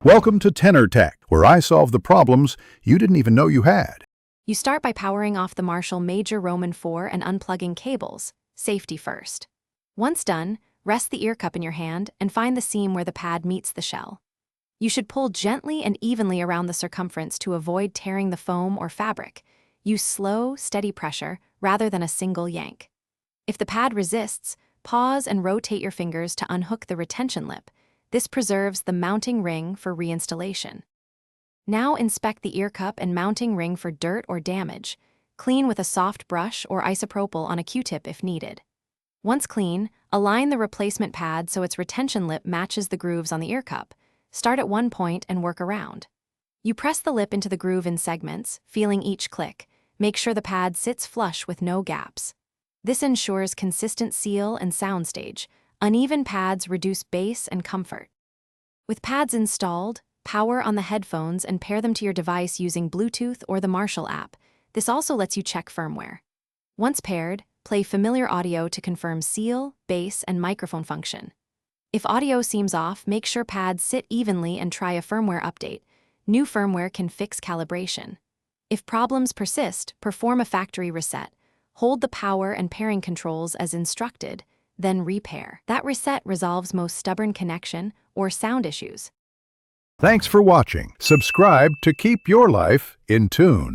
Welcome to Tenor Tech, where I solve the problems you didn't even know you had. You start by powering off the Marshall Major Roman 4 and unplugging cables, safety first. Once done, rest the ear cup in your hand and find the seam where the pad meets the shell. You should pull gently and evenly around the circumference to avoid tearing the foam or fabric. Use slow, steady pressure rather than a single yank. If the pad resists, pause and rotate your fingers to unhook the retention lip. This preserves the mounting ring for reinstallation. Now inspect the ear cup and mounting ring for dirt or damage. Clean with a soft brush or isopropyl on a Q-tip if needed. Once clean, align the replacement pad so its retention lip matches the grooves on the ear cup. Start at one point and work around. You press the lip into the groove in segments, feeling each click. Make sure the pad sits flush with no gaps. This ensures consistent seal and soundstage. Uneven pads reduce bass and comfort. With pads installed, power on the headphones and pair them to your device using Bluetooth or the Marshall app. This also lets you check firmware. Once paired, play familiar audio to confirm seal, bass, and microphone function. If audio seems off, make sure pads sit evenly and try a firmware update. New firmware can fix calibration. If problems persist, perform a factory reset. Hold the power and pairing controls as instructed, then repair. That reset resolves most stubborn connection or sound issues. Thanks for watching. Subscribe to keep your life in tune.